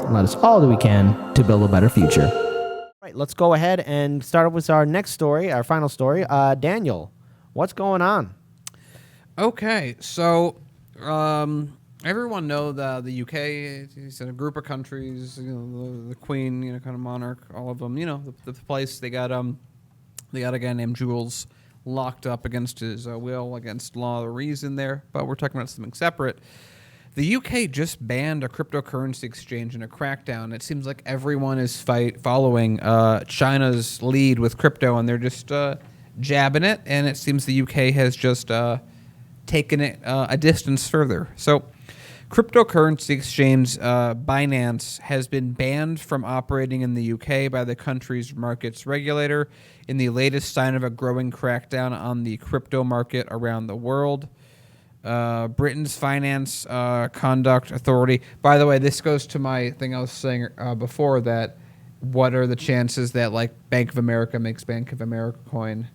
and let us all do we can to build a better future. All right, let's go ahead and start with our next story, our final story. Daniel, what's going on? Okay, so everyone know that the UK is in a group of countries. The Queen, kind of monarch, all of them. The place they got a guy named Jules locked up against his will, against law or reason there. But we're talking about something separate. The UK just banned a cryptocurrency exchange in a crackdown. It seems like everyone is following China's lead with crypto, and they're just jabbing it. And it seems the UK has just taken it a distance further. So, cryptocurrency exchange Binance has been banned from operating in the UK by the country's markets regulator in the latest sign of a growing crackdown on the crypto market around the world. Britain's Finance Conduct Authority. By the way, this goes to my thing I was saying before, that what are the chances that Bank of America makes Bank of America coin?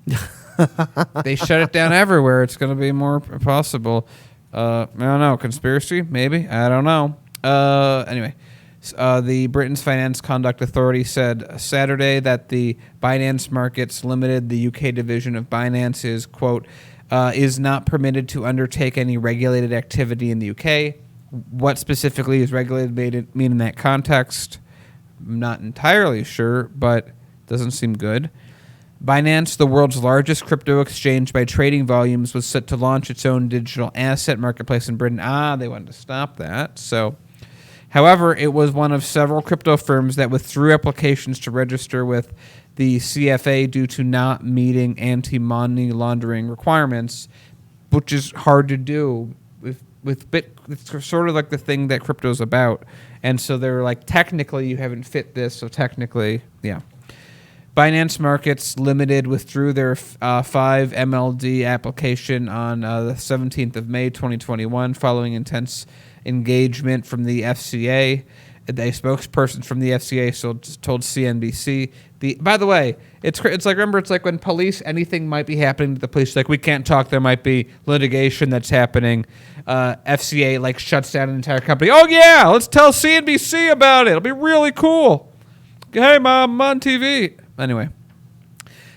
They shut it down everywhere. It's going to be more possible. I don't know. Conspiracy? Maybe. I don't know. Anyway, the Britain's Finance Conduct Authority said Saturday that the Binance Markets Limited, the UK division of Binance, is, quote, is not permitted to undertake any regulated activity in the UK. What specifically is regulated mean in that context? I'm not entirely sure, but doesn't seem good. Binance, the world's largest crypto exchange by trading volumes, was set to launch its own digital asset marketplace in Britain. They wanted to stop that. However, it was one of several crypto firms that withdrew applications to register with the CFA due to not meeting anti-money laundering requirements, which is hard to do with it's sort of like the thing that crypto's about. And so they're like, technically you haven't fit this, so technically, yeah. Binance Markets Limited withdrew their 5 MLD application on the 17th of May 2021 following intense engagement from the FCA. A spokesperson from the FCA told CNBC. By the way, it's like, remember, it's like when police, anything might be happening to the police, like we can't talk, there might be litigation that's happening. FCA shuts down an entire company. Oh yeah, let's tell CNBC about it. It'll be really cool. Hey mom, I'm on TV. Anyway,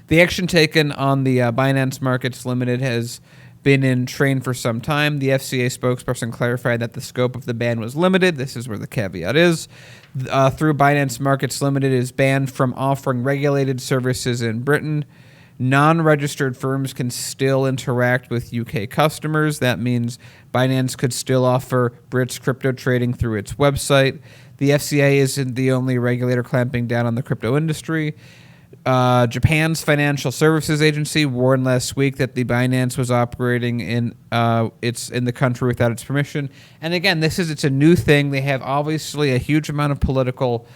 the action taken on the Binance Markets Limited has been in train for some time. The FCA spokesperson clarified that the scope of the ban was limited. This is where the caveat is. Through Binance Markets Limited is banned from offering regulated services in Britain. Non-registered firms can still interact with UK customers. That means Binance could still offer Brits crypto trading through its website. The FCA isn't the only regulator clamping down on the crypto industry. Japan's Financial Services Agency warned last week that the Binance was operating in the country without its permission. And again, it's a new thing. They have obviously a huge amount of political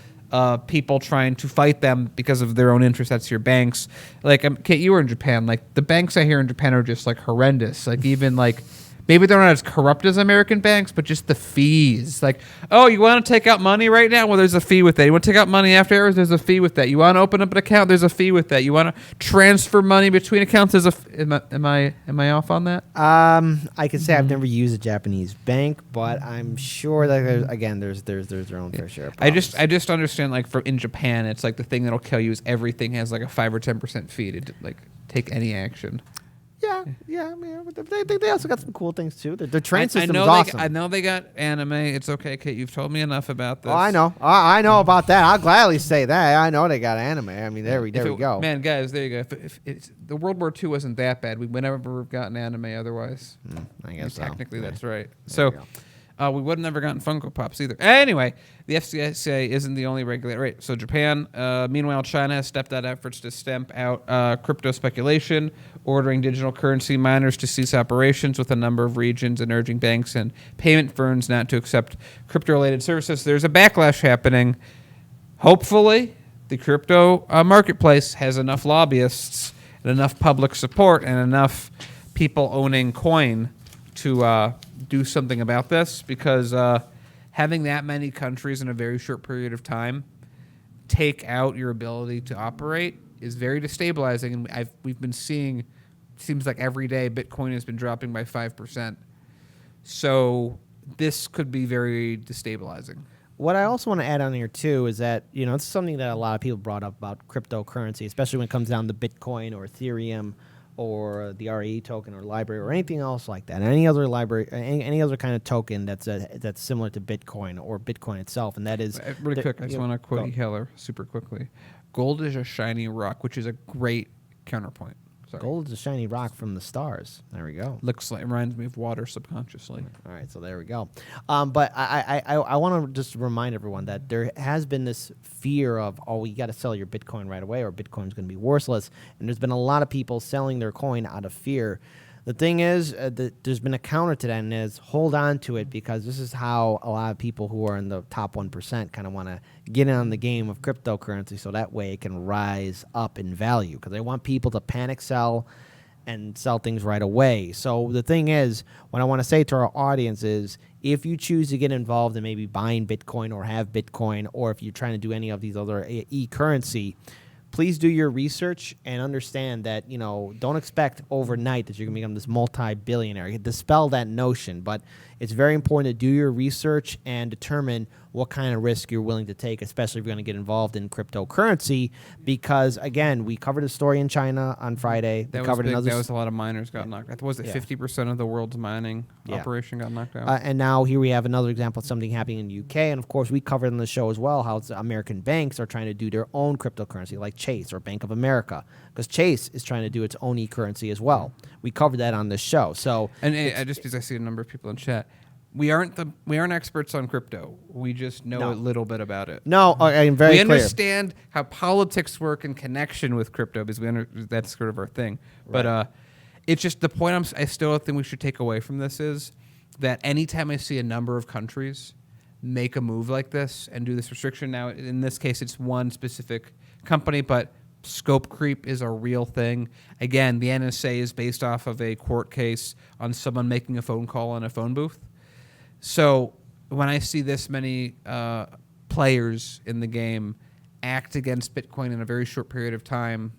people trying to fight them because of their own interests. That's your banks. Kate, you were in Japan. The banks I hear in Japan are just horrendous. Maybe they're not as corrupt as American banks, but just the fees. You want to take out money right now? Well, there's a fee with that. You want to take out money after hours? There's a fee with that. You want to open up an account? There's a fee with that. You want to transfer money between accounts? There's am I off on that? I can say I've never used a Japanese bank, but I'm sure that there's their own fair share of problems. I just understand in Japan, it's the thing that'll kill you is everything has a 5 or 10% fee to take any action. Yeah. But they also got some cool things too. Their train system is awesome. I know they got anime. It's okay, Kate. You've told me enough about this. Oh, I know. I know about that. I'll gladly say that. I know they got anime. I mean, there we go. Man, guys, there you go. If the World War II wasn't that bad, we would never have gotten anime otherwise. I guess technically that's right. So. We would have never gotten Funko Pops either. Anyway, the FCA isn't the only regulator. Right. So Japan, meanwhile, China has stepped out efforts to stamp out crypto speculation, ordering digital currency miners to cease operations with a number of regions and urging banks and payment firms not to accept crypto-related services. There's a backlash happening. Hopefully, the crypto marketplace has enough lobbyists and enough public support and enough people owning coin to do something about this, because having that many countries in a very short period of time take out your ability to operate is very destabilizing. And we've been seeing, seems like every day, Bitcoin has been dropping by 5%. So this could be very destabilizing. what I also want to add on here too is that it's something that a lot of people brought up about cryptocurrency, especially when it comes down to Bitcoin or Ethereum or the RE token or library or anything else like that. Any other library, any other kind of token that's similar to Bitcoin or Bitcoin itself, and that is Really quick. I just want to quote Heller super quickly. Gold is a shiny rock, which is a great counterpoint. Sorry. Gold is a shiny rock from the stars. There we go. Reminds me of water subconsciously. All right, so there we go. But I want to just remind everyone that there has been this fear of, you got to sell your Bitcoin right away or Bitcoin's going to be worthless. And there's been a lot of people selling their coin out of fear. The thing is, there's been a counter to that, and is hold on to it, because this is how a lot of people who are in the top 1% kind of want to get in on the game of cryptocurrency, so that way it can rise up in value, because they want people to panic sell and sell things right away. So the thing is, what I want to say to our audience is, if you choose to get involved in maybe buying Bitcoin or have Bitcoin, or if you're trying to do any of these other e-currency, please do your research and understand that, don't expect overnight that you're going to become this multi-billionaire. Dispel that notion, but it's very important to do your research and determine what kind of risk you're willing to take, especially if you're going to get involved in cryptocurrency, because, again, we covered a story in China on Friday. That was big. That was a lot of miners got knocked out. Was it 50% of the world's mining operation got knocked out? And now here we have another example of something happening in the UK. And, of course, we covered on the show as well how American banks are trying to do their own cryptocurrency, like Chase or Bank of America, because Chase is trying to do its own e-currency as well. We covered that on this show. So, and just because I see a number of people in chat, we aren't experts on crypto. We just know a little bit about it. No, I'm very clear. We understand how politics work in connection with crypto, because that's sort of our thing. Right. But it's just the point I still think we should take away from this is that anytime I see a number of countries make a move like this and do this restriction, now in this case it's one specific company, but scope creep is a real thing. Again, the NSA is based off of a court case on someone making a phone call in a phone booth. So when I see this many players in the game act against Bitcoin in a very short period of time,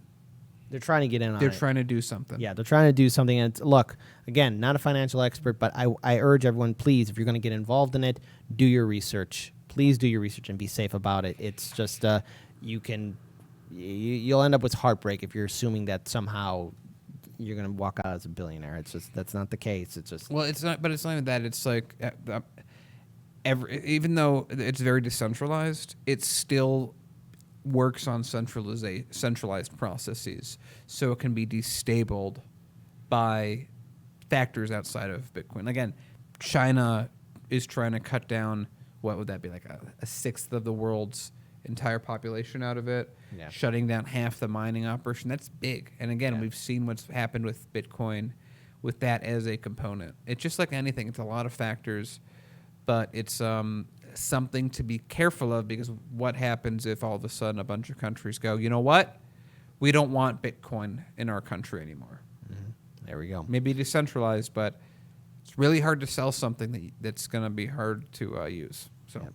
they're trying to get in on it. They're trying to do something. Yeah, they're trying to do something. And look, again, not a financial expert, but I urge everyone, please, if you're going to get involved in it, do your research. Please do your research and be safe about it. It's just you'll end up with heartbreak if you're assuming that somehow you're going to walk out as a billionaire. It's just, that's not the case. It's just, well, it's not, but it's not even that. It's like even though it's very decentralized, it still works on centralized processes, so it can be destabilized by factors outside of Bitcoin. Again, China is trying to cut down, what would that be, like a sixth of the world's entire population out of it, shutting down half the mining operation. That's big. And again, we've seen what's happened with Bitcoin with that as a component. It's just like anything. It's a lot of factors, but it's something to be careful of, because what happens if all of a sudden a bunch of countries go, you know what? We don't want Bitcoin in our country anymore. Mm-hmm. There we go. Maybe decentralized, but it's really hard to sell something that's going to be hard to use. So. Yep.